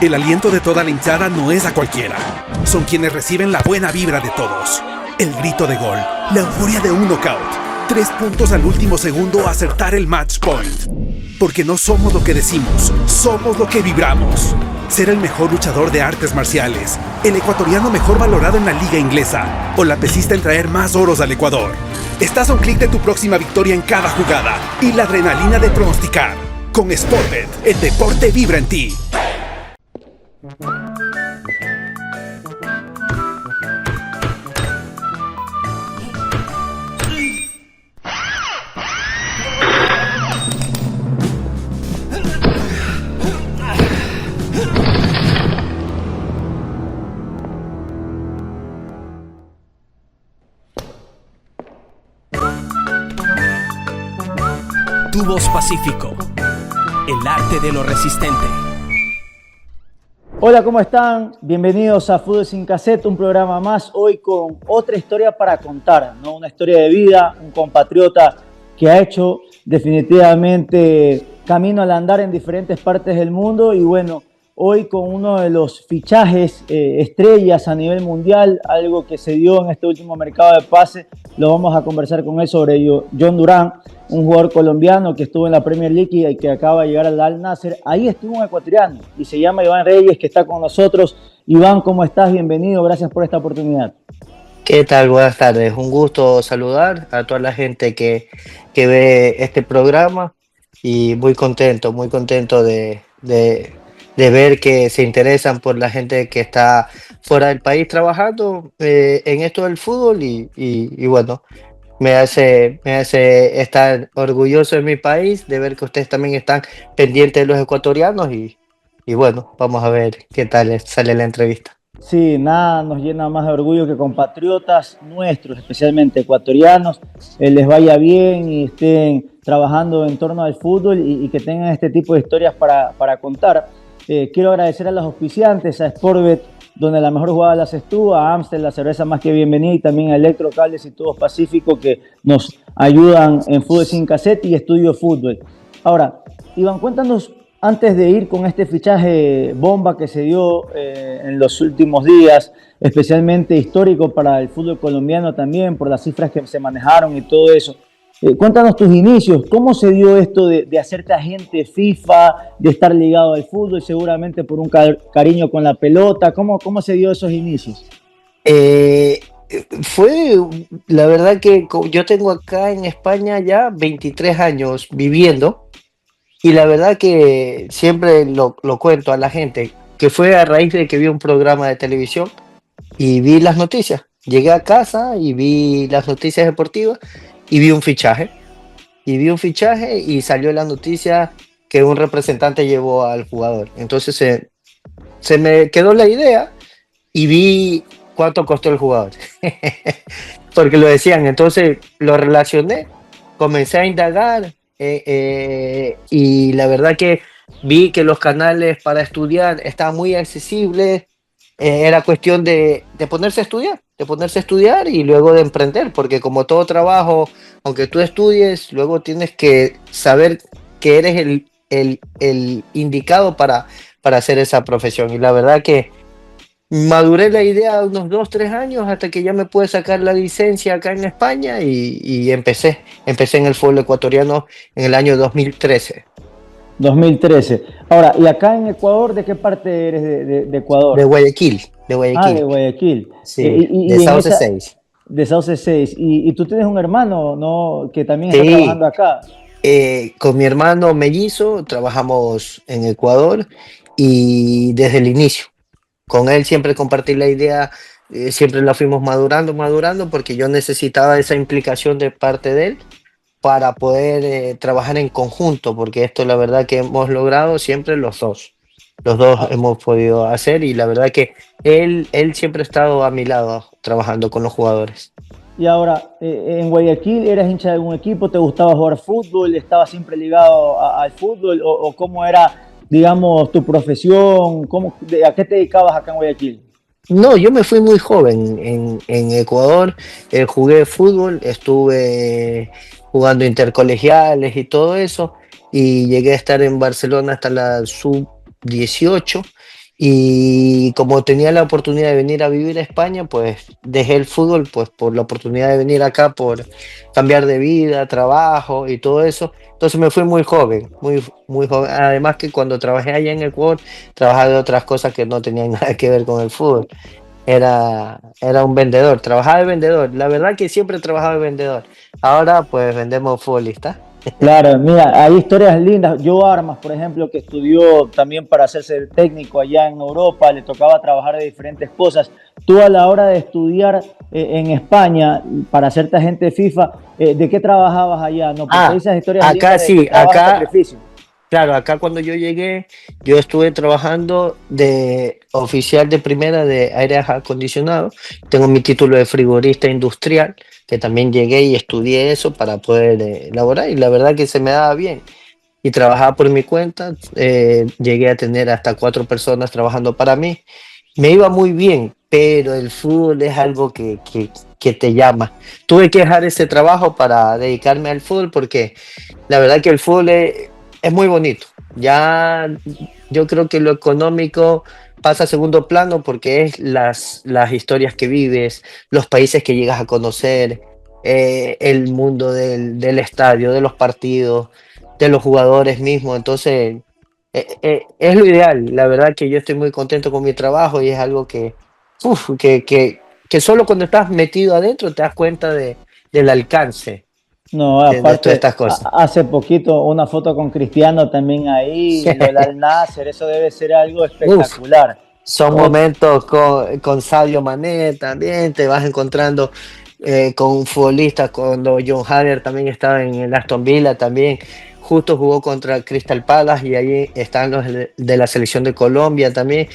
El aliento de toda la hinchada no es a cualquiera. Son quienes reciben la buena vibra de todos. El grito de gol, la euforia de un knockout. 3 puntos al último segundo a acertar el match point. Porque no somos lo que decimos, somos lo que vibramos. Ser el mejor luchador de artes marciales, el ecuatoriano mejor valorado en la liga inglesa o la pesista en traer más oros al Ecuador. Estás a un clic de tu próxima victoria en cada jugada y la adrenalina de pronosticar. Con Sportbet, el deporte vibra en ti. Tubos Pacífico, el arte de lo resistente. Hola, ¿cómo están? Bienvenidos a Fútbol Sin Cassette, un programa más, hoy con otra historia para contar, ¿no? Una historia de vida, un compatriota que ha hecho definitivamente camino al andar en diferentes partes del mundo y bueno, hoy con uno de los fichajes estrellas a nivel mundial, algo que se dio en este último mercado de pase, lo vamos a conversar con él sobre ello. John Durán, un jugador colombiano que estuvo en la Premier League y que acaba de llegar al Al Nassr. Ahí estuvo un ecuatoriano y se llama Iván Reyes, que está con nosotros. Iván, ¿cómo estás? Bienvenido, gracias por esta oportunidad. ¿Qué tal? Buenas tardes. Un gusto saludar a toda la gente que ve este programa y muy contento de ver que se interesan por la gente que está fuera del país trabajando en esto del fútbol y bueno, me hace estar orgulloso de mi país, de ver que ustedes también están pendientes de los ecuatorianos y bueno, vamos a ver qué tal sale la entrevista. Sí, nada nos llena más de orgullo que compatriotas nuestros, especialmente ecuatorianos, les vaya bien y estén trabajando en torno al fútbol y que tengan este tipo de historias para contar. Quiero agradecer a los auspiciantes, a Sportbet, donde la mejor jugada la haces tú, a Amstel, la cerveza más que bienvenida, y también a Electrocables y Tubos Pacífico, que nos ayudan en Fútbol Sin Cassette y Estudio Fútbol. Ahora, Iván, cuéntanos, antes de ir con este fichaje bomba que se dio en los últimos días, especialmente histórico para el fútbol colombiano también, por las cifras que se manejaron y todo eso. Cuéntanos tus inicios, ¿cómo se dio esto de hacerte agente FIFA, de estar ligado al fútbol, seguramente por un cariño con la pelota? ¿Cómo se dio esos inicios? Fue, la verdad que yo tengo acá en España ya 23 años viviendo y la verdad que siempre lo cuento a la gente, que fue a raíz de que vi un programa de televisión y vi las noticias. Llegué a casa y vi las noticias deportivas y vi un fichaje y salió la noticia que un representante llevó al jugador. Entonces se me quedó la idea y vi cuánto costó el jugador. Porque lo decían, entonces lo relacioné, comencé a indagar y la verdad que vi que los canales para estudiar estaban muy accesibles. Era cuestión de ponerse a estudiar y luego de emprender, porque como todo trabajo, aunque tú estudies, luego tienes que saber que eres el indicado para hacer esa profesión. Y la verdad que maduré la idea unos 2-3 años hasta que ya me pude sacar la licencia acá en España y empecé en el fútbol ecuatoriano en el año 2013. 2013. Ahora, ¿y acá en Ecuador, de qué parte eres de Ecuador? De Guayaquil. Ah, de Guayaquil. Sí, de Sauce 6. De Sauce 6. ¿Y tú tienes un hermano, no, que también está Sí. trabajando acá? Con mi hermano mellizo trabajamos en Ecuador y desde el inicio. Con él siempre compartí la idea, siempre la fuimos madurando porque yo necesitaba esa implicación de parte de él para poder trabajar en conjunto, porque esto la verdad que hemos logrado siempre los dos hemos podido hacer y la verdad que él siempre ha estado a mi lado trabajando con los jugadores. Y ahora, en Guayaquil, ¿eras hincha de algún equipo? ¿Te gustaba jugar fútbol? ¿Estabas siempre ligado al fútbol? ¿O cómo era, digamos, tu profesión? ¿A qué te dedicabas acá en Guayaquil? No, yo me fui muy joven en Ecuador, jugué fútbol, estuve jugando intercolegiales y todo eso, y llegué a estar en Barcelona hasta la sub 18, y como tenía la oportunidad de venir a vivir a España, pues dejé el fútbol pues por la oportunidad de venir acá, por cambiar de vida, trabajo y todo eso. Entonces me fui muy joven, muy joven. Además que cuando trabajé allá en Ecuador, trabajaba de otras cosas que no tenían nada que ver con el fútbol. Era un vendedor, trabajaba de vendedor. La verdad que siempre he trabajado de vendedor. Ahora pues vendemos futbolistas. Claro, mira, hay historias lindas. Joe Armas, por ejemplo, que estudió también para hacerse técnico allá en Europa, le tocaba trabajar de diferentes cosas. Tú a la hora de estudiar en España para hacerte agente de FIFA, ¿de qué trabajabas allá? No, porque hay Ah, esas historias acá lindas de sí, trabajo y acá. sacrificio. Claro, acá cuando yo llegué, yo estuve trabajando de oficial de primera de aire acondicionado. Tengo mi título de frigorista industrial, que también llegué y estudié eso para poder laborar, y la verdad que se me daba bien. Y trabajaba por mi cuenta, llegué a tener hasta 4 personas trabajando para mí. Me iba muy bien, pero el fútbol es algo que te llama. Tuve que dejar ese trabajo para dedicarme al fútbol porque la verdad que el fútbol es muy bonito. Ya yo creo que lo económico pasa a segundo plano porque es las historias que vives, los países que llegas a conocer, el mundo del estadio, de los partidos, de los jugadores mismos. Entonces, es lo ideal. La verdad que yo estoy muy contento con mi trabajo y es algo uf, que solo cuando estás metido adentro te das cuenta del alcance No, de todas aparte, estas cosas. hace poquito una foto con Cristiano también ahí, lo del Al Nassr, eso debe ser algo Uf, espectacular. son Ot- momentos con Sadio Mané también, te vas encontrando con futbolistas, cuando John Hader también estaba en el Aston Villa también, justo jugó contra Crystal Palace y ahí están los de la selección de Colombia también,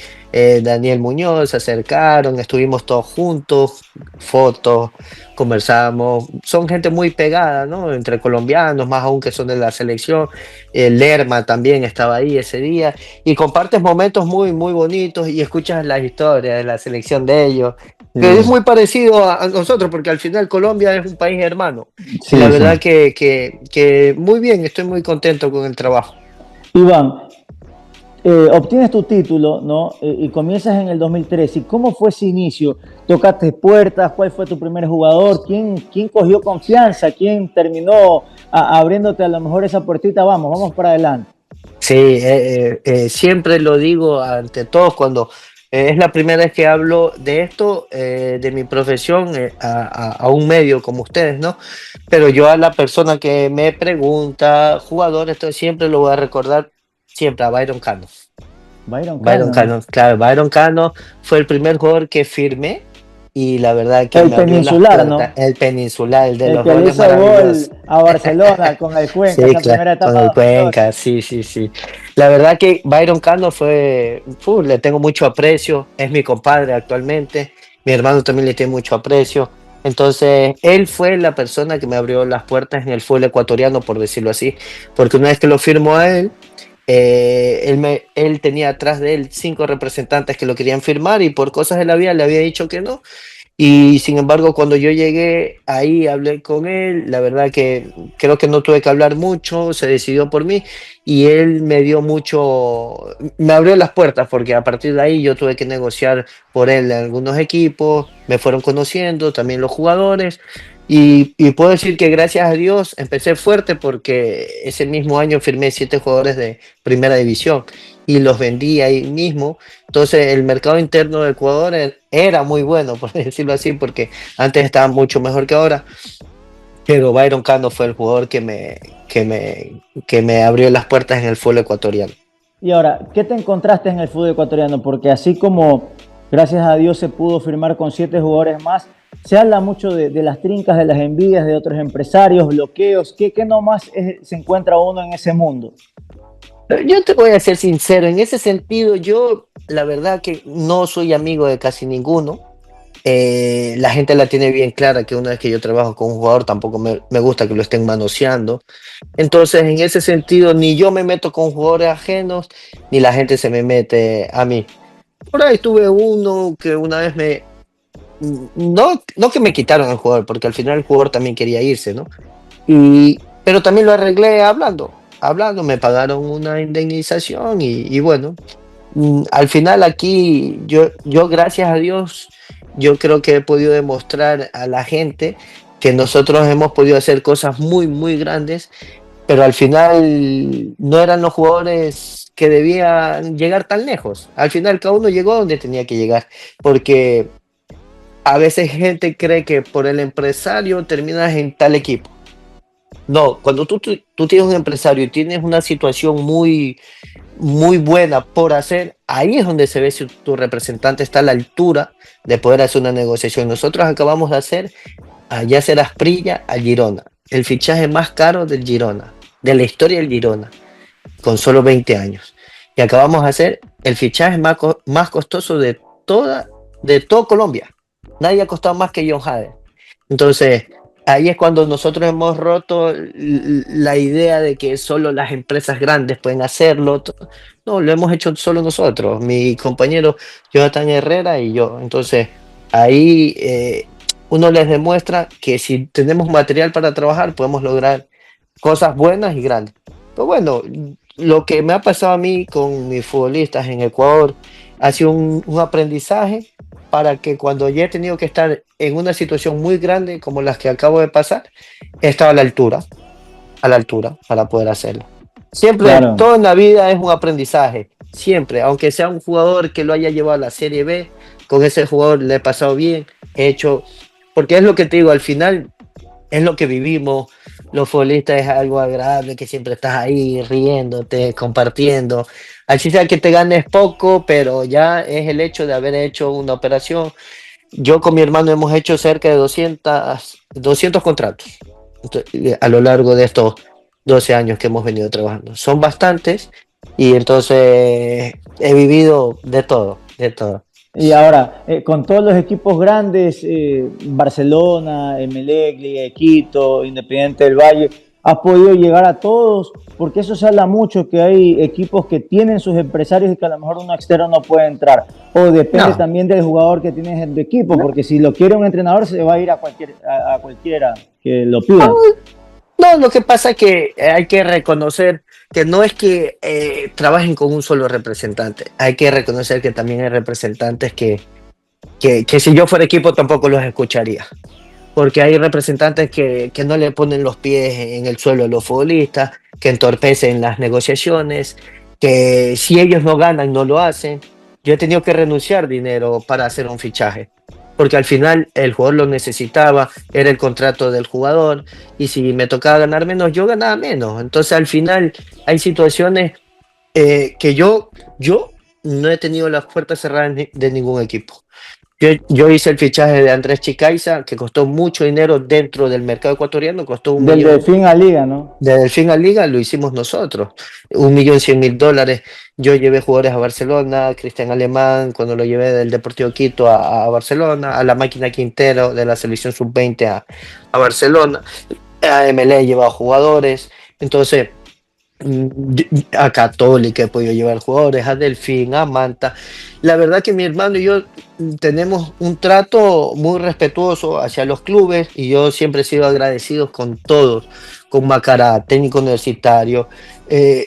Daniel Muñoz, se acercaron, estuvimos todos juntos, fotos, conversamos, son gente muy pegada, ¿no? Entre colombianos, más aún que son de la selección, Lerma también estaba ahí ese día y compartes momentos muy bonitos y escuchas las historias de la selección de ellos, que es sí, muy parecido a nosotros, porque al final Colombia es un país hermano. Y la sí, sí. verdad que muy bien, estoy muy contento con el trabajo. Iván, obtienes tu título, ¿no? Y comienzas en el 2013. ¿Y cómo fue ese inicio? ¿Tocaste puertas? ¿Cuál fue tu primer jugador? ¿Quién cogió confianza? ¿Quién terminó abriéndote a lo mejor esa puertita? Vamos para adelante. Sí, siempre lo digo ante todos cuando es la primera vez que hablo de esto, de mi profesión, a un medio como ustedes, ¿no? Pero yo a la persona que me pregunta, jugador, esto siempre lo voy a recordar, siempre a Byron Cano. Byron Byron Cano, Cano, claro, Byron Cano fue el primer jugador que firmé y la verdad que el me abrió las peninsular, puertas, ¿no? el peninsular, el de El los que le goles hizo gol maravillosos. a Barcelona con el Cuenca, Sí, esa claro, primera con etapa el 2012. Cuenca, sí, sí, sí. La verdad que Byron Cano le tengo mucho aprecio, es mi compadre actualmente, mi hermano también le tiene mucho aprecio. Entonces, él fue la persona que me abrió las puertas en el fútbol ecuatoriano, por decirlo así, porque una vez que lo firmó a él, él tenía atrás de él 5 representantes que lo querían firmar y por cosas de la vida le había dicho que no. Y sin embargo, cuando yo llegué ahí, hablé con él, la verdad que creo que no tuve que hablar mucho, se decidió por mí y él me dio mucho, me abrió las puertas porque a partir de ahí yo tuve que negociar por él en algunos equipos, me fueron conociendo también los jugadores y puedo decir que gracias a Dios empecé fuerte porque ese mismo año firmé 7 jugadores de primera división y los vendí ahí mismo. Entonces el mercado interno de Ecuador era muy bueno, por decirlo así, porque antes estaba mucho mejor que ahora, pero Byron Cano fue el jugador que me abrió las puertas en el fútbol ecuatoriano. Y ahora, ¿qué te encontraste en el fútbol ecuatoriano? Porque así como, gracias a Dios, se pudo firmar con 7 jugadores más, se habla mucho de las trincas, de las envidias de otros empresarios, bloqueos. ¿Qué nomás se encuentra uno en ese mundo? Yo te voy a ser sincero, en ese sentido yo la verdad que no soy amigo de casi ninguno. La gente la tiene bien clara que una vez que yo trabajo con un jugador tampoco me gusta que lo estén manoseando. Entonces, en ese sentido, ni yo me meto con jugadores ajenos, ni la gente se me mete a mí. Por ahí tuve uno que una vez no que me quitaron el jugador, porque al final el jugador también quería irse, ¿no? Pero también lo arreglé hablando, me pagaron una indemnización y bueno, al final aquí yo gracias a Dios, yo creo que he podido demostrar a la gente que nosotros hemos podido hacer cosas muy, muy grandes, pero al final no eran los jugadores que debían llegar tan lejos. Al final cada uno llegó donde tenía que llegar, porque a veces gente cree que por el empresario terminas en tal equipo. No, cuando tú tienes un empresario y tienes una situación muy, muy buena por hacer, ahí es donde se ve si tu representante está a la altura de poder hacer una negociación. Nosotros acabamos de hacer a Yasser Asprilla al Girona, el fichaje más caro del Girona, de la historia del Girona, con solo 20 años. Y acabamos de hacer el fichaje más costoso de todo Colombia. Nadie ha costado más que John Hader. Entonces, ahí es cuando nosotros hemos roto la idea de que solo las empresas grandes pueden hacerlo. No, lo hemos hecho solo nosotros, mi compañero Jonathan Herrera y yo. Entonces, ahí uno les demuestra que si tenemos material para trabajar, podemos lograr cosas buenas y grandes. Pero bueno, lo que me ha pasado a mí con mis futbolistas en Ecuador ha sido un aprendizaje para que cuando ya he tenido que estar en una situación muy grande como las que acabo de pasar, he estado a la altura para poder hacerlo. Siempre, Claro. todo en la vida es un aprendizaje, siempre, aunque sea un jugador que lo haya llevado a la Serie B, con ese jugador le he pasado bien, he hecho, porque es lo que te digo, al final es lo que vivimos, los futbolistas es algo agradable, que siempre estás ahí riéndote, compartiendo, así sea que te ganes poco, pero ya es el hecho de haber hecho una operación. Yo con mi hermano hemos hecho cerca de 200 contratos a lo largo de estos 12 años que hemos venido trabajando. Son bastantes y entonces he vivido de todo, de todo. Y ahora, con todos los equipos grandes, Barcelona, Emelec, Liga de Quito, Independiente del Valle, ¿has podido llegar a todos? Porque eso se habla mucho, que hay equipos que tienen sus empresarios y que a lo mejor uno externo no puede entrar. O depende No, también del jugador que tienes en tu equipo, porque si lo quiere un entrenador, se va a ir a cualquiera que lo pida. no, lo que pasa es que hay que reconocer que no es que trabajen con un solo representante, hay que reconocer que también hay representantes que si yo fuera equipo tampoco los escucharía, porque hay representantes que no le ponen los pies en el suelo a los futbolistas, que entorpecen las negociaciones, que si ellos no ganan no lo hacen. Yo he tenido que renunciar dinero para hacer un fichaje, porque al final el jugador lo necesitaba, era el contrato del jugador, y si me tocaba ganar menos, yo ganaba menos. Entonces al final hay situaciones que yo no he tenido las puertas cerradas de ningún equipo. Yo hice el fichaje de Andrés Chicaiza, que costó mucho dinero dentro del mercado ecuatoriano, costó un Del millón. Delfín a Liga, ¿no? De Delfín a Liga lo hicimos nosotros, 1.100.000 dólares. Yo llevé jugadores a Barcelona, Cristian Alemán, cuando lo llevé del Deportivo Quito a Barcelona, a la máquina Quintero de la selección sub-20 a Barcelona, a MLE he llevado jugadores. Entonces, a Católica he podido llevar jugadores, a Delfín, a Manta. La verdad que mi hermano y yo tenemos un trato muy respetuoso hacia los clubes y yo siempre he sido agradecido con todos, con Macará, técnico universitario.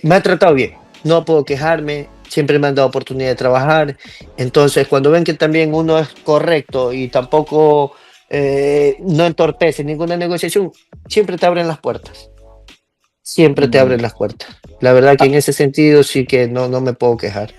Me ha tratado bien, no puedo quejarme, siempre me han dado oportunidad de trabajar. Entonces, cuando ven que también uno es correcto y tampoco no entorpece ninguna negociación, siempre te abren las puertas. Siempre te abren las puertas. La verdad que en ese sentido sí que no me puedo quejar.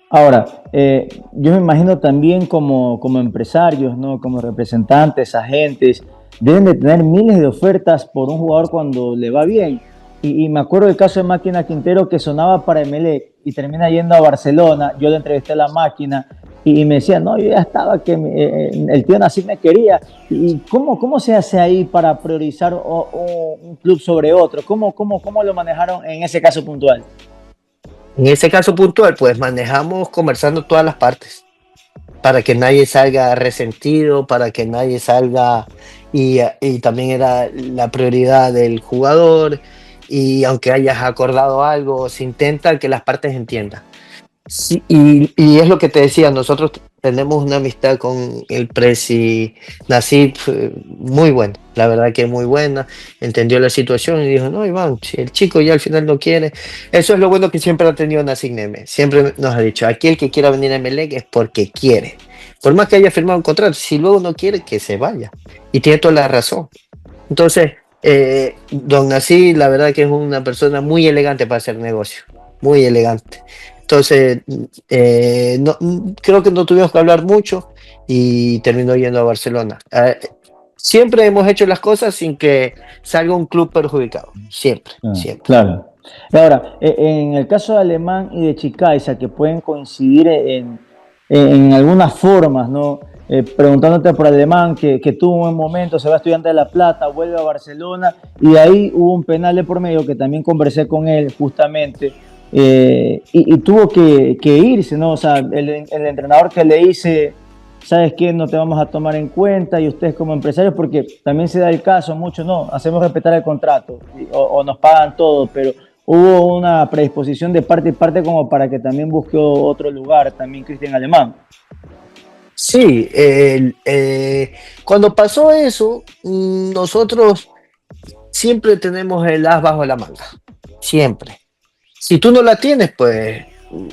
Ahora, yo me imagino también como empresarios, ¿no? Como representantes, agentes, deben de tener miles de ofertas por un jugador cuando le va bien. Y me acuerdo del caso de Máquina Quintero que sonaba para Emelec y termina yendo a Barcelona. Yo le entrevisté a la Máquina y me decía, no, yo ya estaba, que el tío Nassim me quería. ¿Y cómo se hace ahí para priorizar un club sobre otro? ¿Cómo lo manejaron en ese caso puntual? En ese caso puntual, pues manejamos conversando todas las partes para que nadie salga resentido, para que nadie salga y también era la prioridad del jugador y aunque hayas acordado algo, se intenta que las partes entiendan. Sí, y es lo que te decía, nosotros tenemos una amistad con el presi Nasib muy buena, la verdad que muy buena, entendió la situación y dijo, no, Iván, si el chico ya al final no quiere, eso es lo bueno que siempre ha tenido Nasib Neme, siempre nos ha dicho, aquí el que quiera venir a Emelec es porque quiere, por más que haya firmado un contrato, si luego no quiere, que se vaya, y tiene toda la razón. Entonces, don Nasib, la verdad que es una persona muy elegante para hacer negocio, muy elegante. Entonces, creo que no tuvimos que hablar mucho y terminó yendo a Barcelona. Siempre hemos hecho las cosas sin que salga un club perjudicado. Siempre, Ah, siempre. claro. Y ahora, en el caso de Alemán y de Chicaiza, que pueden coincidir en algunas formas, ¿no? Preguntándote por Alemán, que tuvo un buen momento, se va a Estudiantes de La Plata, vuelve a Barcelona, y de ahí hubo un penal de por medio que también conversé con él justamente, y tuvo que irse, ¿no? O sea, el entrenador que le dice, ¿sabes qué? No te vamos a tomar en cuenta y ustedes como empresarios, porque también se da el caso, muchos no, hacemos respetar el contrato o nos pagan todo, pero hubo una predisposición de parte y parte como para que también busque otro lugar, también Cristian Alemán. Sí, cuando pasó eso, nosotros siempre tenemos el as bajo la manga. Siempre. Si tú no la tienes, pues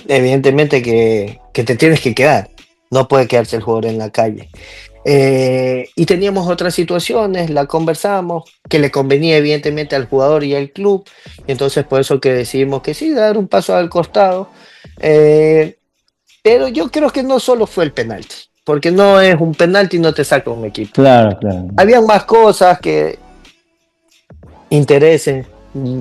evidentemente que te tienes que quedar. No puede quedarse el jugador en la calle. Y teníamos otras situaciones, la conversamos, que le convenía evidentemente al jugador y al club, y entonces por eso que decidimos que sí, dar un paso al costado. Eh, pero yo creo que no solo fue el penalti, porque no es un penalti y no te saca un equipo. Claro, claro. Habían más cosas que interesen,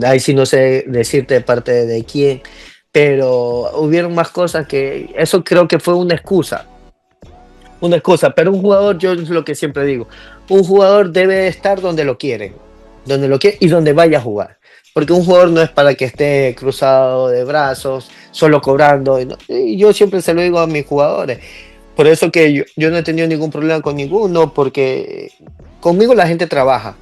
ahí sí no sé decirte de parte de quién, pero hubieron más cosas que eso creo que fue una excusa, pero un jugador, yo es lo que siempre digo, un jugador debe estar donde lo quiere y donde vaya a jugar, porque un jugador no es para que esté cruzado de brazos, solo cobrando, y yo siempre se lo digo a mis jugadores, por eso que yo no he tenido ningún problema con ninguno, porque conmigo la gente trabaja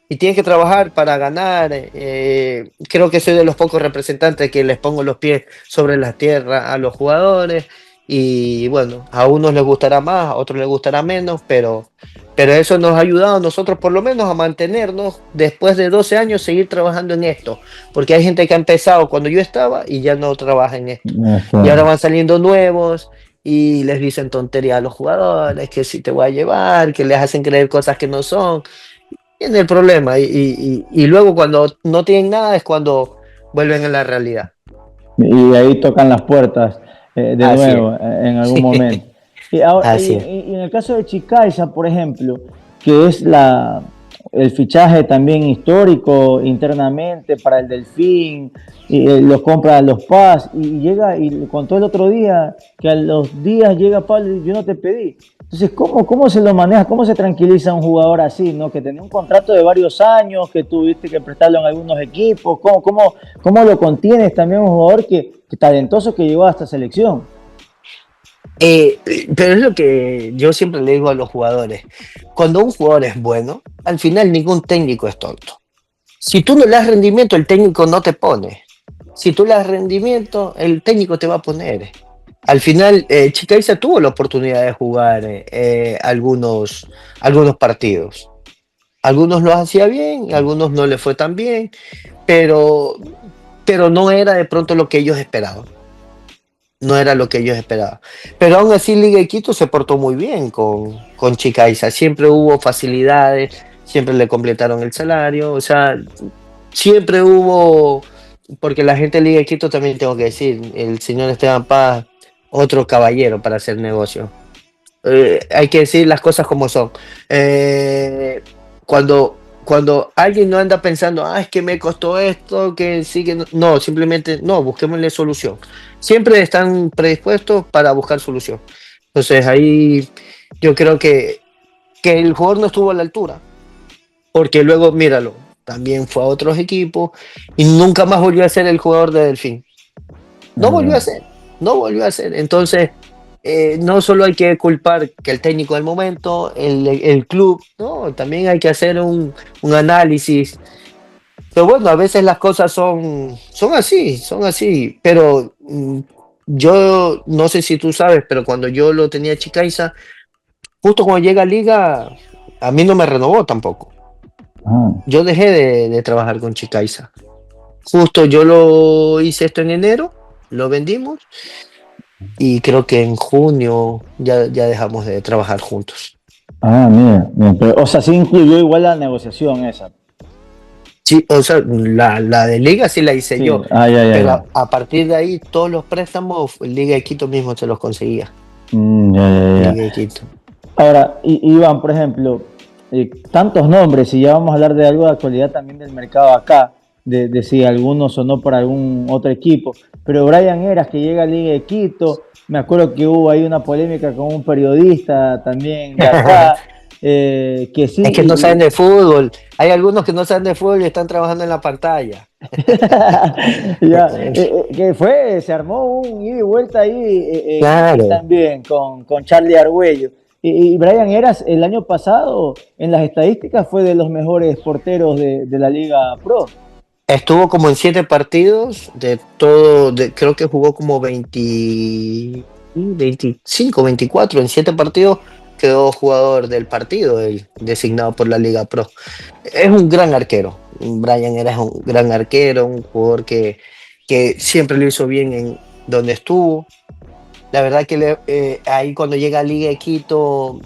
y tienes que trabajar para ganar. Creo que soy de los pocos representantes que les pongo los pies sobre la tierra a los jugadores. Y bueno, a unos les gustará más, a otros les gustará menos, pero eso nos ha ayudado a nosotros por lo menos a mantenernos después de 12 años, seguir trabajando en esto. Porque hay gente que ha empezado cuando yo estaba y ya no trabaja en esto. Y ahora Claro. van saliendo nuevos y les dicen tonterías a los jugadores, que si te voy a llevar, que les hacen creer cosas que no son. Tiene el problema y luego cuando no tienen nada es cuando vuelven a la realidad. Y ahí tocan las puertas de Así es. nuevo en algún Sí, momento. Y, ahora, así es. y en el caso de Chicaiza, por ejemplo, que es el fichaje también histórico internamente para el Delfín, y, los compra los Paz, y llega y contó el otro día que a los días llega Pablo y yo no te pedí. Entonces, ¿cómo se lo maneja? ¿Cómo se tranquiliza un jugador así, ¿no? Que tenía un contrato de varios años, que tuviste que prestarlo en algunos equipos. ¿Cómo lo contienes también un jugador que talentoso que llegó a esta selección? Eh, pero es lo que yo siempre le digo a los jugadores. Cuando un jugador es bueno, al final ningún técnico es tonto. Si tú no le das rendimiento, el técnico no te pone. Si tú le das rendimiento, el técnico te va a poner. Al final, Chicaiza tuvo la oportunidad de jugar algunos partidos. Algunos lo hacía bien, algunos no le fue tan bien, pero, pero no era de pronto lo que ellos esperaban. No era lo que ellos esperaban. Pero aún así Liga de Quito se portó muy bien con Chicaiza. Siempre hubo facilidades, siempre le completaron el salario, o sea, siempre hubo, porque la gente de Liga de Quito también tengo que decir, el señor Esteban Paz, otro caballero para hacer negocio. Hay que decir las cosas como son. Cuando alguien no anda pensando, es que me costó esto, que sí, que no, no, simplemente no, busquémosle solución. Siempre están predispuestos para buscar solución. Entonces ahí yo creo que el jugador no estuvo a la altura, porque luego, míralo, también fue a otros equipos y nunca más volvió a ser el jugador de Delfín. No volvió a ser, no volvió a ser. Entonces, no solo hay que culpar que el técnico del momento, el club, no, también hay que hacer un análisis. Pero bueno, a veces las cosas son así, pero yo no sé si tú sabes, pero cuando yo lo tenía Chicaiza, justo cuando llega a Liga, a mí no me renovó tampoco. Ah, Yo dejé de trabajar con Chicaiza. Justo yo lo hice esto en enero, lo vendimos y creo que en junio ya dejamos de trabajar juntos. mira, bien, o sea, sí incluyó igual la negociación esa. Sí, o sea, la de Liga sí la hice Sí, yo, ya, pero ya. a partir de ahí todos los préstamos, Liga de Quito mismo se los conseguía. Ya. Liga de Quito. Ahora, Iván, por ejemplo, tantos nombres, y ya vamos a hablar de algo de actualidad también del mercado acá, de si alguno sonó para algún otro equipo, pero Brian Eras que llega a Liga de Quito, me acuerdo que hubo ahí una polémica con un periodista también de acá, que Es que no saben sí, de fútbol. Hay algunos que no saben de fútbol y están trabajando en la pantalla. ya, que fue, se armó un ida y vuelta ahí Claro. también con Charlie Argüello. Y Brian Eras el año pasado en las estadísticas fue de los mejores porteros de la Liga Pro. Estuvo como en 7 partidos de todo, creo que jugó como 25, 24, en 7 partidos quedó jugador del partido, el designado por la Liga Pro. Es un gran arquero, Brian era un gran arquero, un jugador que siempre lo hizo bien en donde estuvo. La verdad que ahí cuando llega a Liga de Quito,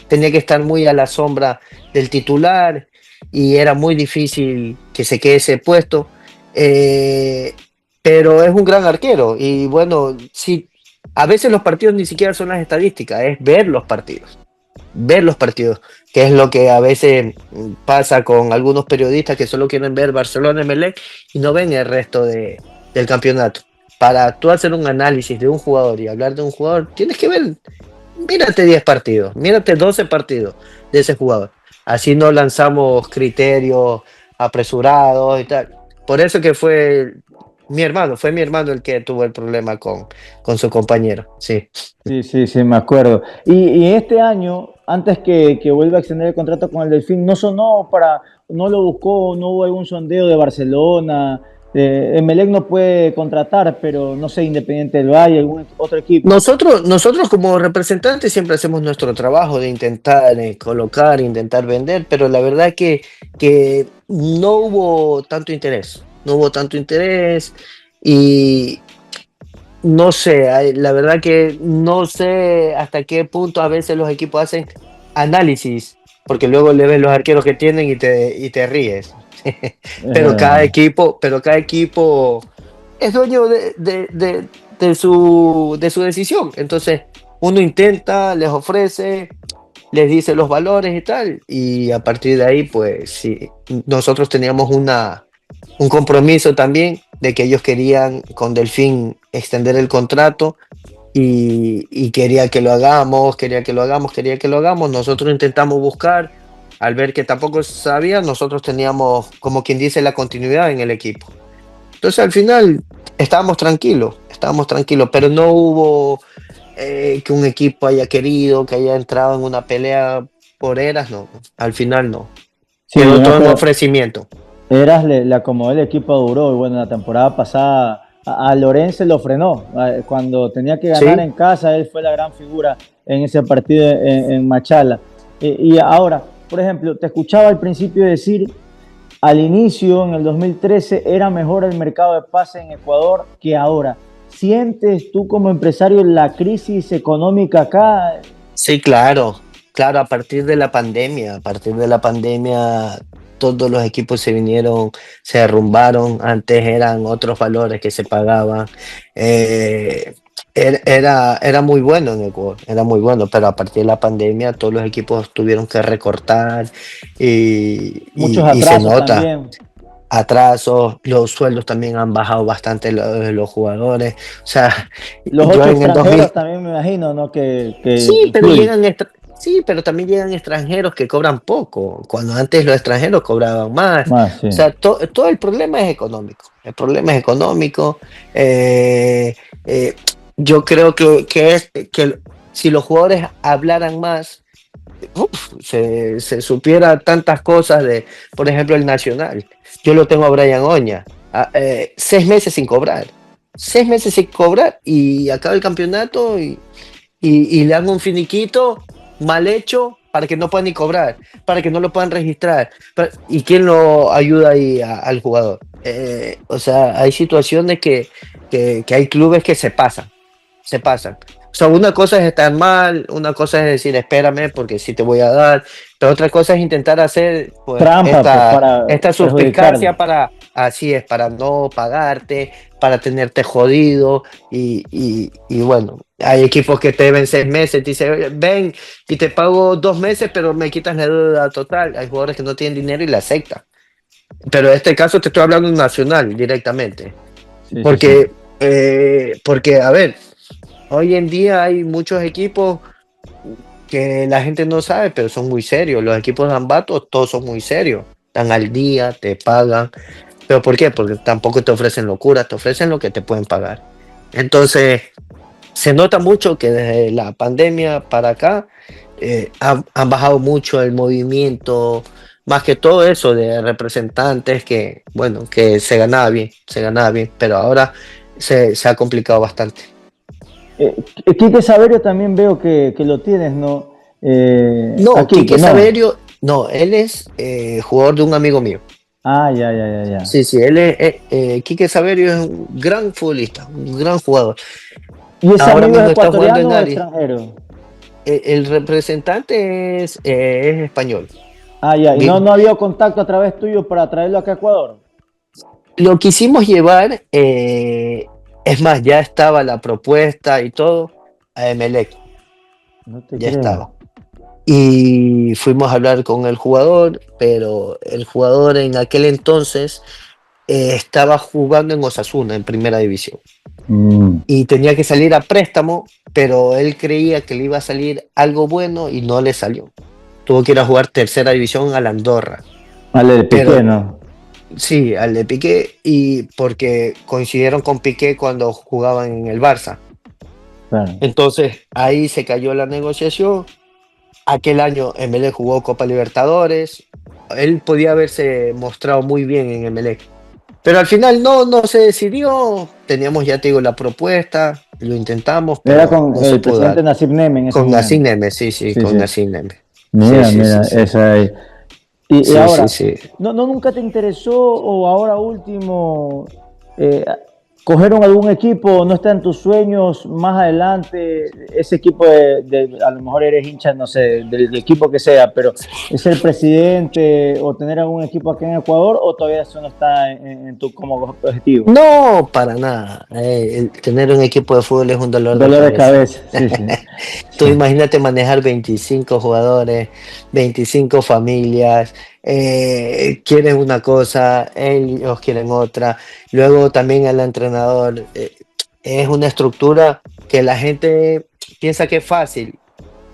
tenía que estar muy a la sombra del titular y era muy difícil que se quede ese puesto. Eh, pero es un gran arquero y bueno, sí, a veces los partidos ni siquiera son las estadísticas, es ver los partidos, que es lo que a veces pasa con algunos periodistas que solo quieren ver Barcelona, Emelec y no ven el resto del campeonato. Para tú hacer un análisis de un jugador y hablar de un jugador, tienes que ver, mírate 10 partidos, mírate 12 partidos de ese jugador. Así no lanzamos criterios apresurados y tal. Por eso que fue mi hermano el que tuvo el problema con su compañero. Sí. Sí, me acuerdo. Y este año, antes que vuelva a extender el contrato con el Delfín, no sonó no lo buscó, no hubo algún sondeo de Barcelona. Emelec no puede contratar, pero no sé, Independiente del Valle, algún otro equipo. Nosotros como representantes siempre hacemos nuestro trabajo de intentar colocar, intentar vender, pero la verdad que no hubo tanto interés, no hubo tanto interés y no sé, la verdad que no sé hasta qué punto a veces los equipos hacen análisis, porque luego le ves los arqueros que tienen y te ríes. Eh, Pero cada equipo es dueño de su decisión. Entonces, uno intenta, les ofrece, les dice los valores y tal, y a partir de ahí, pues sí, nosotros teníamos un compromiso también de que ellos querían con Delfín extender el contrato y quería que lo hagamos. Nosotros intentamos buscar, al ver que tampoco sabía, nosotros teníamos, como quien dice, la continuidad en el equipo. Entonces al final estábamos tranquilos, pero no hubo que un equipo haya querido, que haya entrado en una pelea por eras, no, al final no. sí, Quedó yo me todo en acuerdo, ofrecimiento. Eras le acomodó el equipo a Duro y bueno, la temporada pasada a Lorenzo lo frenó. Cuando tenía que ganar Sí, en casa, él fue la gran figura en ese partido en Machala. Y ahora, por ejemplo, te escuchaba al principio decir, al inicio, en el 2013, era mejor el mercado de pase en Ecuador que ahora. ¿Sientes tú como empresario la crisis económica acá? sí, claro, a partir de la pandemia, todos los equipos se derrumbaron, antes eran otros valores que se pagaban, eh, era muy bueno en Ecuador, era muy bueno, pero a partir de la pandemia todos los equipos tuvieron que recortar Muchos y se atrasos nota. también. Atrasos, los sueldos también han bajado bastante de los jugadores. O sea, Los yo ocho en el extranjeros 2000, también me imagino, ¿no? Que sí, pero influye. sí, pero también llegan extranjeros que cobran poco, cuando antes los extranjeros cobraban más. Más, sí. O sea, todo el problema es económico. El problema es económico. eh, eh, yo creo que si los jugadores hablaran más, se supiera tantas cosas por ejemplo, el Nacional. Yo lo tengo a Brian Oña, 6 meses sin cobrar. 6 meses sin cobrar y acaba el campeonato y le dan un finiquito mal hecho para que no puedan ni cobrar, para que no lo puedan registrar. ¿Y quién lo ayuda ahí al jugador? O sea, hay situaciones que hay clubes que se pasan. O sea, una cosa es estar mal, una cosa es decir, espérame porque sí te voy a dar, pero otra cosa es intentar hacer pues, Trampa, pues, para esta suspicacia perjudicarlo. así es, para no pagarte, para tenerte jodido y bueno, hay equipos que te deben 6 meses, te dicen, "Oye, ven y te pago 2 meses, pero me quitas la deuda total". Hay jugadores que no tienen dinero y la aceptan. Pero en este caso te estoy hablando nacional directamente, Sí, sí, sí. porque a ver, hoy en día hay muchos equipos que la gente no sabe, pero son muy serios. Los equipos de Ambato, todos son muy serios. Están al día, te pagan. ¿Pero por qué? Porque tampoco te ofrecen locuras, te ofrecen lo que te pueden pagar. Entonces, se nota mucho que desde la pandemia para acá han bajado mucho el movimiento, más que todo eso de representantes que, bueno, que se ganaba bien, pero ahora se ha complicado bastante. Eh, Quique Saverio también veo que lo tienes, ¿no? A No, Quique, Quique no. Saverio, no, él es jugador de un amigo mío. Ah, ya, ya, ya, ya. Sí, sí, él es, Quique Saverio es un gran futbolista, un gran jugador. ¿Y ese Ahora amigo es mismo está jugando ecuatoriano en o Ari. extranjero? El representante es español. Ah, ya. ¿Y Vi- no había contacto a través tuyo para traerlo acá a Ecuador? Lo quisimos llevar, es más, ya estaba la propuesta y todo a Emelec, No te ya creo. estaba. Y fuimos a hablar con el jugador, pero el jugador en aquel entonces estaba jugando en Osasuna, en primera división. Mm. Y tenía que salir a préstamo, pero él creía que le iba a salir algo bueno y no le salió. Tuvo que ir a jugar tercera división a la Andorra. Vale, el Piqué, Pero ¿no? sí, al de Piqué, y porque coincidieron con Piqué cuando jugaban en el Barça. Claro. Entonces ahí se cayó la negociación. Aquel año Emelec jugó Copa Libertadores. Él podía haberse mostrado muy bien en Emelec. Pero al final no se decidió. Teníamos, ya te digo, la propuesta, lo intentamos, Era pero con no se el pudo presidente dar. Nasib Neme en ese Con Nassim momento. Neme, sí, sí, Sí, con sí. Nassim Neme. Sí, Mira, sí, mira, sí, sí. esa ahí. Y Sí, sí, ahora, sí. ¿no nunca te interesó o ahora último eh, coger algún equipo, no está en tus sueños más adelante, ese equipo a lo mejor eres hincha, no sé, del equipo que sea, pero es el presidente o tener algún equipo aquí en Ecuador o todavía eso no está en tu como objetivo? No, para nada. El tener un equipo de fútbol es un dolor de Dolor de cabeza. cabeza, sí, sí. Tú imagínate manejar 25 jugadores, 25 familias, quieren una cosa, ellos quieren otra. Luego también el entrenador, es una estructura que la gente piensa que es fácil.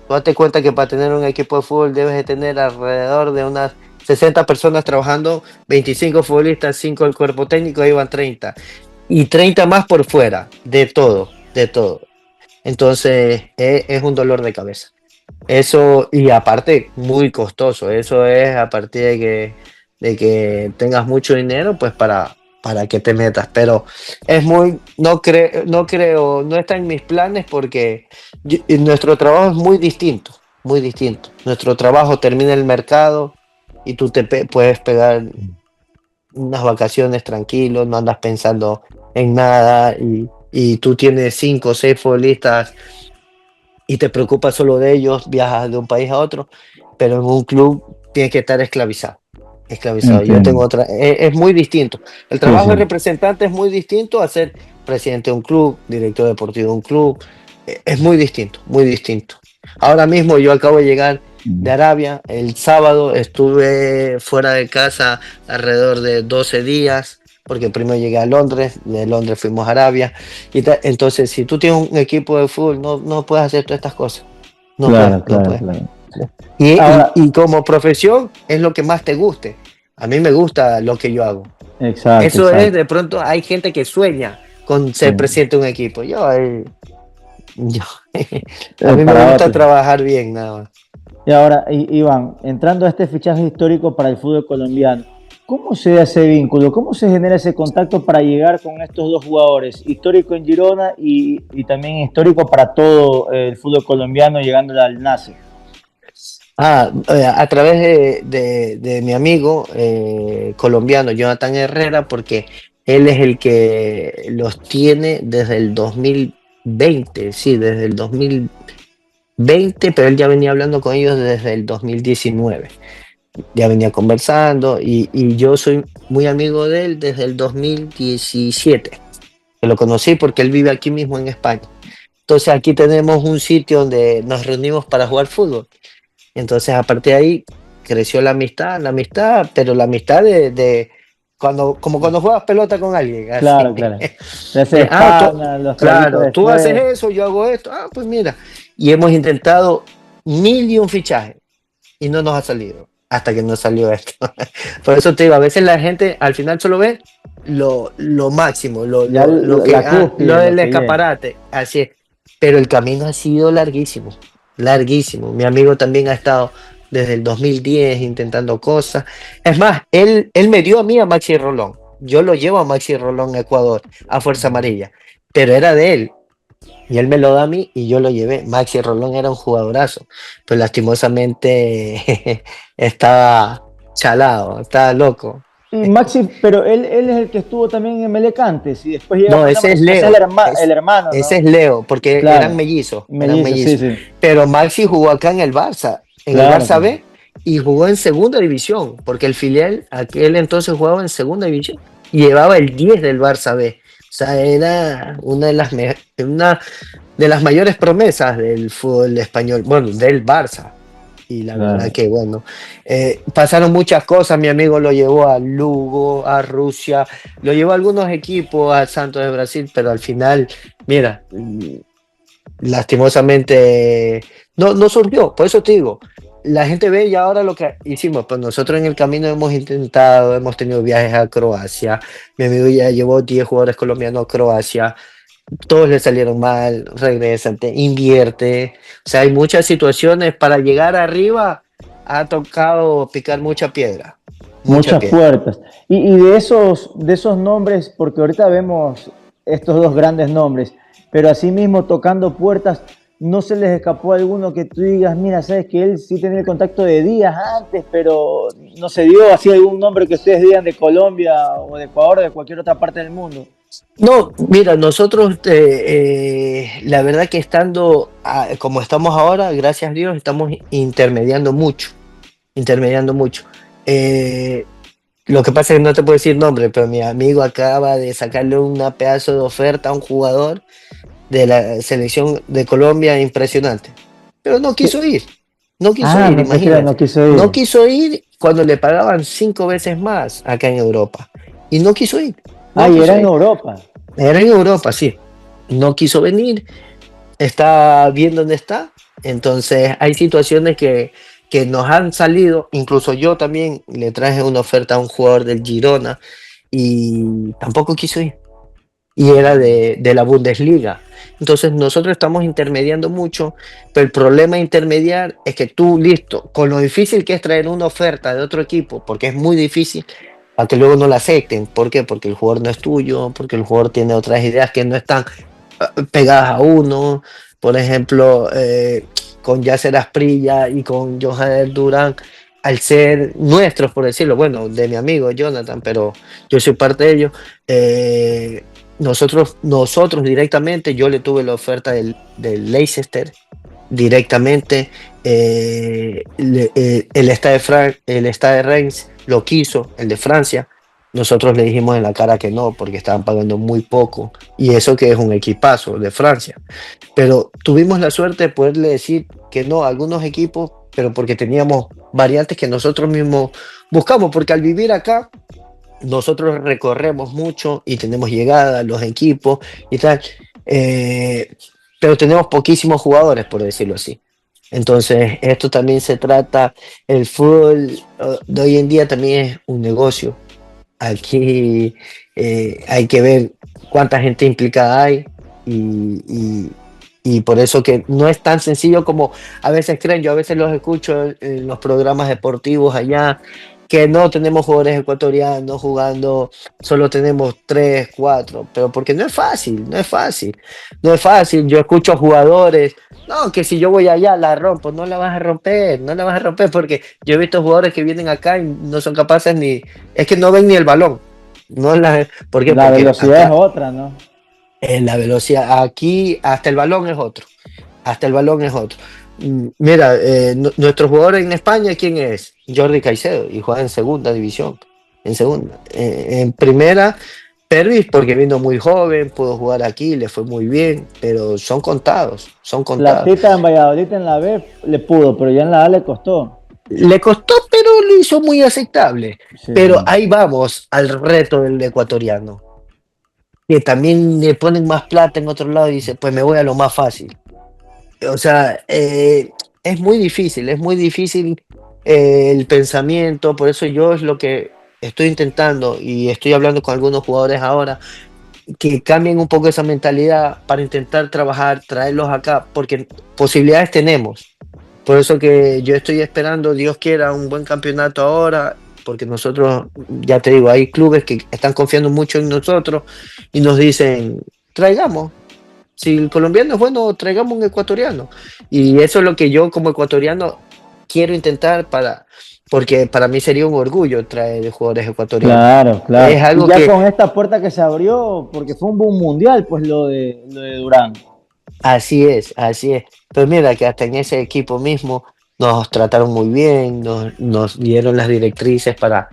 Tú date cuenta que para tener un equipo de fútbol debes de tener alrededor de unas 60 personas trabajando, 25 futbolistas, 5 del cuerpo técnico, ahí van 30. Y 30 más por fuera, de todo, de todo. Entonces, es un dolor de cabeza. Eso, y aparte, muy costoso. Eso es a partir de que tengas mucho dinero, pues para que te metas. Pero es muy, no creo, no está en mis planes porque nuestro trabajo es muy distinto, muy distinto. Nuestro trabajo termina el mercado y tú puedes pegar unas vacaciones tranquilos, no andas pensando en nada y tú tienes 5 o 6 futbolistas y te preocupas solo de ellos, viajas de un país a otro, pero en un club tienes que estar esclavizado. Esclavizado. Yo tengo Entiendo. otra, es muy distinto. El Sí, trabajo de sí. representante es muy distinto a ser presidente de un club, director deportivo de un club. Es muy distinto, muy distinto. Ahora mismo yo acabo de llegar de Arabia. El sábado estuve fuera de casa alrededor de 12 días, porque primero llegué a Londres, de Londres fuimos a Arabia. Entonces, si tú tienes un equipo de fútbol, no puedes hacer todas estas cosas. No puedes, Claro, no claro, puedes. claro. Y, y, Ahora, y como profesión es lo que más te guste. A mí me gusta lo que yo hago. exacto, Eso es, exacto. de pronto hay gente que sueña con Sí. ser presidente de un equipo. Yo a mí me Para gusta otro. trabajar bien, nada más. Y ahora, Iván, entrando a este fichaje histórico para el fútbol colombiano, ¿Cómo se da ese vínculo? ¿Cómo se genera ese contacto para llegar con estos dos jugadores? Histórico en Girona y también histórico para todo el fútbol colombiano llegando al Nace. A través de mi amigo colombiano Jonathan Herrera, porque él es el que los tiene desde el 2020, sí, desde el 2020, pero él ya venía hablando con ellos desde el 2019. Ya venía conversando y yo soy muy amigo de él desde el 2017, que lo conocí porque él vive aquí mismo en España. Entonces aquí tenemos un sitio donde nos reunimos para jugar fútbol. Entonces a partir de ahí creció la amistad, pero la amistad de cuando, como cuando juegas pelota con alguien, así. Claro, claro. Se hace Tú, pana, los traguitos claro, tú haces después. eso, yo hago esto, pues mira. Y hemos intentado 1001 fichajes y no nos ha salido hasta que nos salió esto. Por eso te digo, a veces la gente al final solo ve lo máximo, Ya lo que la cúspide, lo lo del que viene. escaparate, así es. Pero el camino ha sido larguísimo, larguísimo. Mi amigo también ha estado desde el 2010 intentando cosas. Es más, él me dio a mí a Maxi Rolón. Yo lo llevo a Maxi Rolón a Ecuador, a Fuerza Amarilla, pero era de él. Y él me lo da a mí y yo lo llevé. Maxi Rolón era un jugadorazo, pero lastimosamente estaba chalado, estaba loco. Y Maxi, pero él es el que estuvo también en Melec antes y después llega a No, ese Panamá. es Ese es Leo. el hermano, Ese ¿no? es Leo, porque eran Claro. mellizos, eran Mellizo, sí, mellizos. sí. Pero Maxi jugó acá en el Claro, Barça claro. B, y jugó en segunda división, porque el filial aquel entonces jugaba en segunda división y llevaba el 10 del Barça B. O sea, era una de las mayores promesas del fútbol español, bueno, del Barça. Y la verdad Claro. que bueno, pasaron muchas cosas. Mi amigo lo llevó a Lugo, a Rusia, lo llevó a algunos equipos, a Santos de Brasil, pero al final, mira, lastimosamente no surgió. Por eso te digo, la gente ve y ahora lo que hicimos, pues nosotros en el camino hemos intentado, hemos tenido viajes a Croacia. Mi amigo ya llevó 10 jugadores colombianos a Croacia, todos le salieron mal, regresa, invierte. O sea, hay muchas situaciones para llegar arriba. Ha tocado picar mucha Muchas piedra. puertas. Y de esos nombres, porque ahorita vemos estos dos grandes nombres, pero asimismo tocando puertas, ¿no se les escapó alguno que tú digas, mira, sabes que él sí tenía el contacto de días antes, pero no se dio? ¿Así algún nombre que ustedes digan de Colombia o de Ecuador o de cualquier otra parte del mundo? No, mira, nosotros, la verdad que estando como estamos ahora, gracias a Dios, estamos intermediando mucho. Eh, lo que pasa es que no te puedo decir nombre, pero mi amigo acaba de sacarle una pedazo de oferta a un jugador de la selección de Colombia impresionante, pero no quiso Ah, ir, no te creas, no imagínate, quiso no ir. quiso ir cuando le pagaban 5 veces más acá en Europa, y no quiso ir, Ah, no y era quiso en ir, Europa. era en Europa, sí, no quiso venir, está bien donde está. Entonces hay situaciones que nos han salido, incluso yo también le traje una oferta a un jugador del Girona y tampoco quiso ir, y era de la Bundesliga. Entonces nosotros estamos intermediando mucho, pero el problema de intermediar es que tú, listo, con lo difícil que es traer una oferta de otro equipo, porque es muy difícil, para que luego no la acepten. ¿Por qué? Porque el jugador no es tuyo, porque el jugador tiene otras ideas que no están pegadas a uno. Por ejemplo, con Yasser Asprilla y con Johan Durán, al ser nuestros, por decirlo, bueno, de mi amigo Jonathan, pero yo soy parte de ellos, nosotros directamente, yo le tuve la oferta del Leicester directamente, el Stade de Reims lo quiso, el de Francia. Nosotros le dijimos en la cara que no, porque estaban pagando muy poco, y eso que es un equipazo de Francia. Pero tuvimos la suerte de poderle decir que no a algunos equipos, pero porque teníamos variantes que nosotros mismos buscamos, porque al vivir acá, nosotros recorremos mucho y tenemos llegada a los equipos y tal, eh, pero tenemos poquísimos jugadores, por decirlo así. Entonces, esto también se trata, el fútbol de hoy en día también es un negocio. Aquí hay que ver cuánta gente implicada hay y, y- y por eso que no es tan sencillo como a veces creen. Yo a veces los escucho en los programas deportivos allá que no tenemos jugadores ecuatorianos jugando, solo tenemos 3, 4, pero porque no es fácil, no es fácil, no es fácil. Yo escucho jugadores, no, que si yo voy allá la rompo, no la vas a romper, no la vas a romper, porque yo he visto jugadores que vienen acá y no son capaces ni, es que no ven ni el balón. No la, ¿por qué? La Porque velocidad acá es otra, ¿no? la velocidad, aquí hasta el balón es otro, hasta el balón es otro. Mira, nuestro jugador en España, ¿quién es? Jordi Caicedo, y juega en segunda división, en segunda. En primera, Pervis, porque vino muy joven, pudo jugar aquí, le fue muy bien, pero son contados, son contados. Platita en Valladolid en la B le pudo, pero ya en la A le costó. Le costó, pero lo hizo muy aceptable. Sí, Pero sí. ahí vamos al reto del ecuatoriano, que también le ponen más plata en otro lado y dice, pues me voy a lo más fácil. O sea, es muy difícil el pensamiento, por eso yo es lo que estoy intentando y estoy hablando con algunos jugadores ahora, que cambien un poco esa mentalidad para intentar trabajar, traerlos acá, porque posibilidades tenemos. Por eso que yo estoy esperando, Dios quiera, un buen campeonato ahora, porque nosotros, ya te digo, hay clubes que están confiando mucho en nosotros y nos dicen, traigamos. Si el colombiano es bueno, traigamos un ecuatoriano. Y eso es lo que yo como ecuatoriano quiero intentar porque para mí sería un orgullo traer jugadores ecuatorianos. Claro, claro. Es Y algo ya que con esta puerta que se abrió, porque fue un boom mundial, pues lo de Durán. así es, así es. Pues mira que hasta en ese equipo mismo nos trataron muy bien, nos dieron las directrices para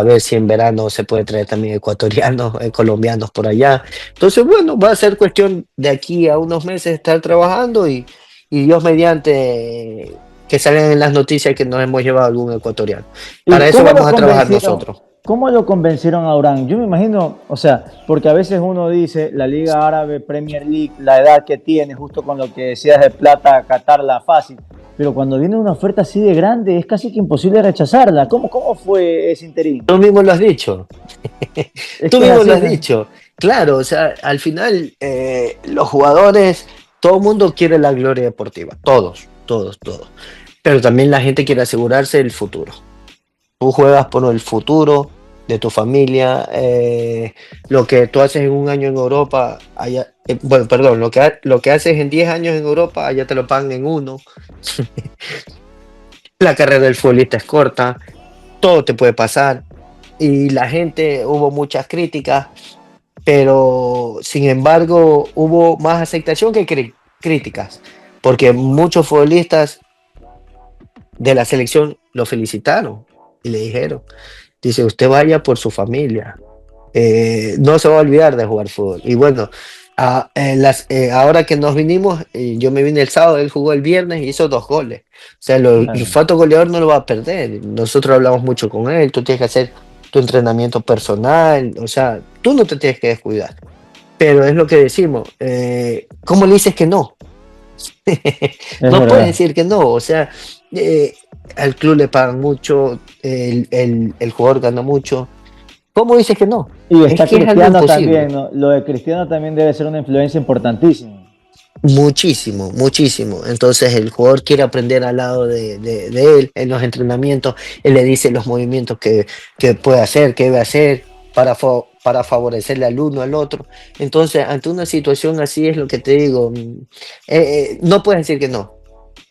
ver si en verano se puede traer también ecuatorianos, colombianos por allá. Entonces, bueno, va a ser cuestión de aquí a unos meses estar trabajando y Dios mediante que salgan en las noticias que nos hemos llevado algún ecuatoriano. ¿Y Para eso cómo vamos lo a trabajar convencieron? nosotros. ¿Cómo lo convencieron a Durán? Yo me imagino, o sea, porque a veces uno dice la Liga Árabe, Premier League, la edad que tiene, justo con lo que decías de plata, catarla fácil, pero cuando viene una oferta así de grande es casi que imposible rechazarla. ¿Cómo fue ese interín? Tú mismo lo has dicho. Es Tú que es mismo lo así, has ¿no? dicho. Claro, o sea, al final los jugadores, todo el mundo quiere la gloria deportiva, todos, todos, todos. Pero también la gente quiere asegurarse el futuro. Tú juegas por el futuro de tu familia, lo que tú haces en un año en Europa, allá, bueno, perdón, lo que haces en 10 años en Europa, allá te lo pagan en uno. La carrera del futbolista es corta, todo te puede pasar. Y la gente, hubo muchas críticas, pero sin embargo hubo más aceptación que críticas, porque muchos futbolistas de la selección lo felicitaron y le dijeron, dice, usted vaya por su familia, no se va a olvidar de jugar fútbol. Y bueno, ahora que nos vinimos, yo me vine el sábado, él jugó el viernes y hizo 2 goles. O sea, el Claro. fato goleador no lo va a perder. Nosotros hablamos mucho con él, tú tienes que hacer tu entrenamiento personal, o sea, tú no te tienes que descuidar. Pero es lo que decimos, ¿cómo le dices que no? Es No puedes verdad. decir que no, o sea, al club le pagan mucho, el jugador gana mucho. ¿Cómo dices que no? Y Es está que es algo Cristiano también, imposible. ¿no? Lo de Cristiano también debe ser una influencia importantísima. Muchísimo, muchísimo. Entonces el jugador quiere aprender al lado de él en los entrenamientos. Él le dice los movimientos que puede hacer, que debe hacer para favorecerle al uno al otro. Entonces, ante una situación así es lo que te digo. No puedes decir que no.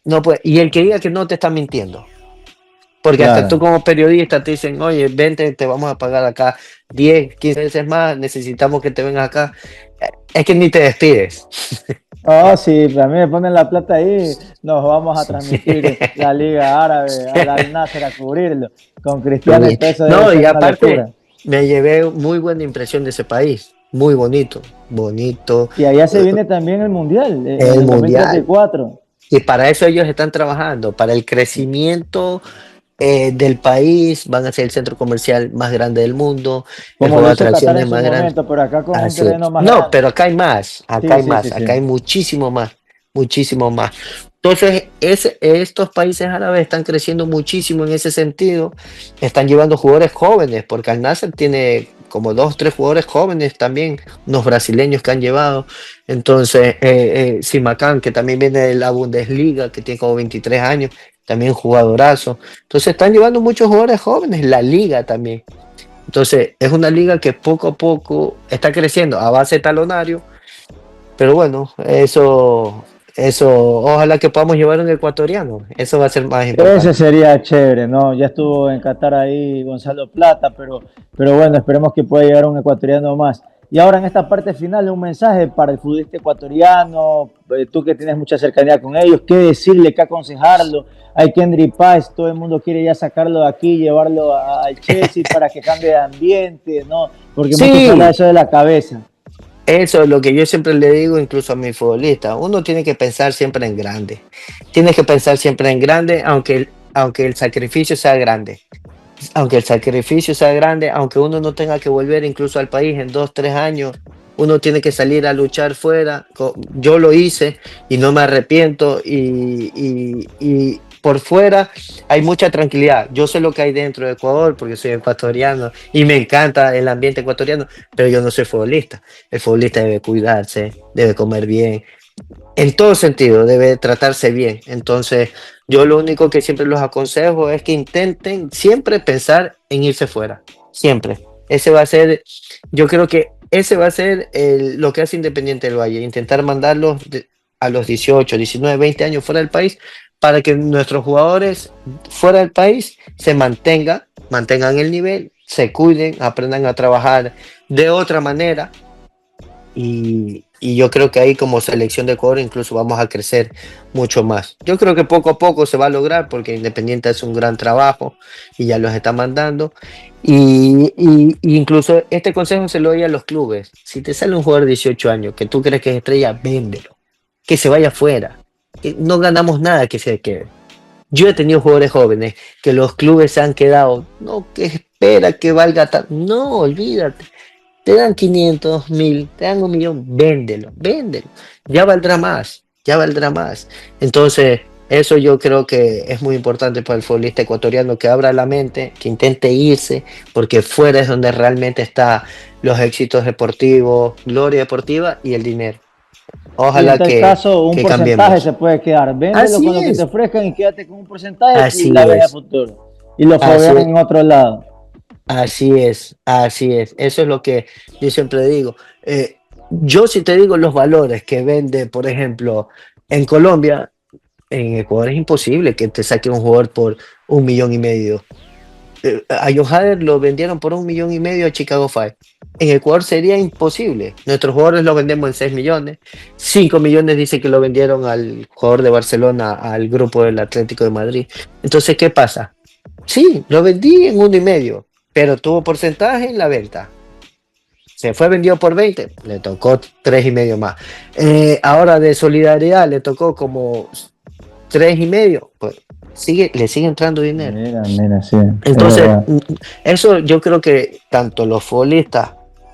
No puede, y el que diga que no te está mintiendo. Porque hasta tú Claro. como periodista te dicen, oye, vente, te vamos a pagar acá 10 15 veces más, necesitamos que te vengas acá. Es que ni te despides. Oh, sí, también me ponen la plata ahí, nos vamos a transmitir la Liga Árabe, al Al Nasser a cubrirlo. Con Cristiano y todo eso debe No, y ser una aparte locura. me llevé muy buena impresión de ese país. Muy bonito, bonito. Y allá se viene también el Mundial, en El el mundial. 2034. Y para eso ellos están trabajando, para el crecimiento del país, van a ser el centro comercial más grande del mundo, el Como juego lo de hizo Qatar en atracciones su más grande. momento, pero acá con un Así es. terreno más No, grande. pero acá hay más, acá Sí, hay sí, sí, más, sí. acá hay muchísimo más, muchísimo más. Entonces, estos países árabes están creciendo muchísimo en ese sentido, están llevando jugadores jóvenes, porque Al Nassr tiene como 2, 3 jugadores jóvenes también, unos brasileños que han llevado. Entonces, Simacán, que también viene de la Bundesliga, que tiene como 23 años, también jugadorazo. Entonces, están llevando muchos jugadores jóvenes, la liga también. Entonces, es una liga que poco a poco está creciendo a base de talonario, pero bueno, eso, ojalá que podamos llevar un ecuatoriano, eso va a ser más Ese importante. sería chévere, ¿no? Ya estuvo en Qatar ahí Gonzalo Plata, pero bueno, esperemos que pueda llegar un ecuatoriano más. Y ahora en esta parte final, un mensaje para el futbolista ecuatoriano, tú que tienes mucha cercanía con ellos, qué decirle, qué aconsejarlo. Hay Kendrick Páez, todo el mundo quiere ya sacarlo de aquí, llevarlo al Chelsea para que cambie de ambiente, ¿no? Porque mucho se habla de Sí, eso de la cabeza. eso es lo que yo siempre le digo incluso a mi futbolista. Uno tiene que pensar siempre en grande. Tienes que pensar siempre en grande, aunque el sacrificio sea grande. Aunque el sacrificio sea grande, aunque uno no tenga que volver incluso al país en 2, 3 años, uno tiene que salir a luchar fuera. Yo lo hice y no me arrepiento y por fuera hay mucha tranquilidad. Yo sé lo que hay dentro de Ecuador porque soy ecuatoriano y me encanta el ambiente ecuatoriano, pero yo no soy futbolista. El futbolista debe cuidarse, debe comer bien, en todo sentido, debe tratarse bien. Entonces, yo lo único que siempre los aconsejo es que intenten siempre pensar en irse fuera. Siempre. Ese va a ser, yo creo que ese va a ser lo que hace Independiente del Valle, intentar mandarlos a los 18, 19, 20 años fuera del país para que nuestros jugadores fuera del país se mantengan el nivel, se cuiden, aprendan a trabajar de otra manera y yo creo que ahí como selección de Ecuador incluso vamos a crecer mucho más. Yo creo que poco a poco se va a lograr porque Independiente hace un gran trabajo y ya los está mandando. Y incluso este consejo se lo doy a los clubes. Si te sale un jugador de 18 años que tú crees que es estrella, véndelo. Que se vaya afuera. Que no ganamos nada que se quede. Yo he tenido jugadores jóvenes que los clubes se han quedado, no, que espera que valga tal. No, olvídate. Te dan 500.000, te dan 1 millón, véndelo, véndelo. Ya valdrá más, ya valdrá más. Entonces, eso yo creo que es muy importante para el futbolista ecuatoriano, que abra la mente, que intente irse, porque fuera es donde realmente están los éxitos deportivos, gloria deportiva y el dinero. Y en Ojalá tal caso, un que porcentaje cambiemos. se puede quedar. Véndelo con Así lo que te es, ofrezcan y quédate con un porcentaje y así la ves a es, futuro. Y lo así foguean es. en otro lado. Así es, así es. Eso es lo que yo siempre digo. Yo si te digo los valores que vende, por ejemplo, en Colombia, en Ecuador es imposible que te saque un jugador por 1,5 millones. A John Hader lo vendieron por 1,5 millones a Chicago Fire. En Ecuador sería imposible. Nuestros jugadores lo vendemos en 6 millones. 5 millones dice que lo vendieron al jugador de Barcelona, al grupo del Atlético de Madrid. Entonces, ¿qué pasa? Sí, lo vendí en 1,5, pero tuvo porcentaje en la venta. Se fue vendido por 20, le tocó 3,5 más. Ahora de solidaridad le tocó como 3,5, pues le sigue entrando dinero. Mira, sí, es Entonces, verdad. eso yo creo que tanto los futbolistas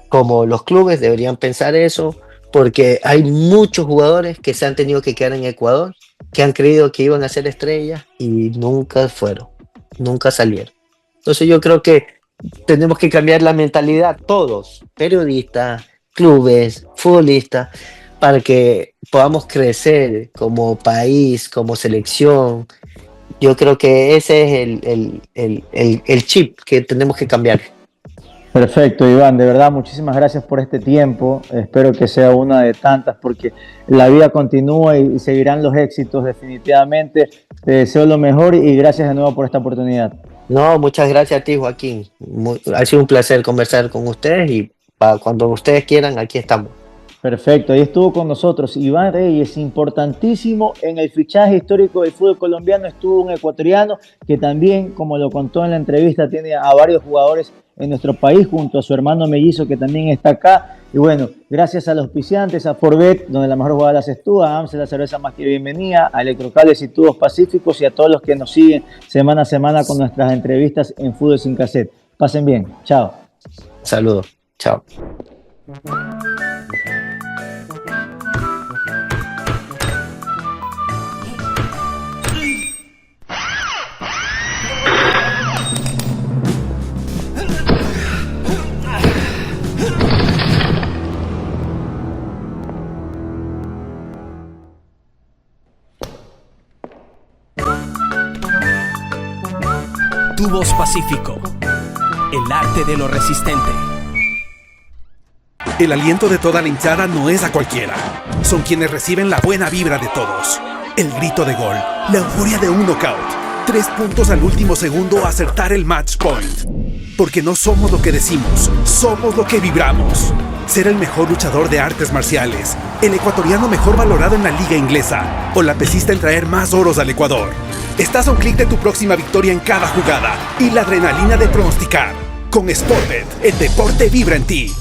como los clubes deberían pensar eso, porque hay muchos jugadores que se han tenido que quedar en Ecuador, que han creído que iban a ser estrellas y nunca fueron, nunca salieron. Entonces yo creo que tenemos que cambiar la mentalidad todos, periodistas, clubes, futbolistas, para que podamos crecer como país, como selección. Yo creo que ese es el chip que tenemos que cambiar. Perfecto, Iván, de verdad, muchísimas gracias por este tiempo. Espero que sea una de tantas porque la vida continúa y seguirán los éxitos definitivamente. Te deseo lo mejor y gracias de nuevo por esta oportunidad. No, muchas gracias a ti, Joaquín. Ha sido un placer conversar con ustedes y para cuando ustedes quieran, aquí estamos. Perfecto, ahí estuvo con nosotros Iván Reyes, importantísimo en el fichaje histórico del fútbol colombiano, estuvo un ecuatoriano que también, como lo contó en la entrevista, tiene a varios jugadores en nuestro país junto a su hermano mellizo que también está acá. Y bueno, gracias a los auspiciantes, a Forbet, donde la mejor jugada la haces tú, a Amstel, la cerveza más que bienvenida, a Electrocables y Tubos Pacíficos y a todos los que nos siguen semana a semana con nuestras entrevistas en Fútbol Sin Cassette. Pasen bien, chao. Saludos, chao. Tubos Pacífico. El arte de lo resistente. El aliento de toda la hinchada no es a cualquiera. Son quienes reciben la buena vibra de todos. El grito de gol, la euforia de un knockout. 3 puntos al último segundo a acertar el match point. Porque no somos lo que decimos, somos lo que vibramos. Ser el mejor luchador de artes marciales, el ecuatoriano mejor valorado en la liga inglesa o la pesista en traer más oros al Ecuador. Estás a un clic de tu próxima victoria en cada jugada y la adrenalina de pronosticar. Con Sportbet, el deporte vibra en ti.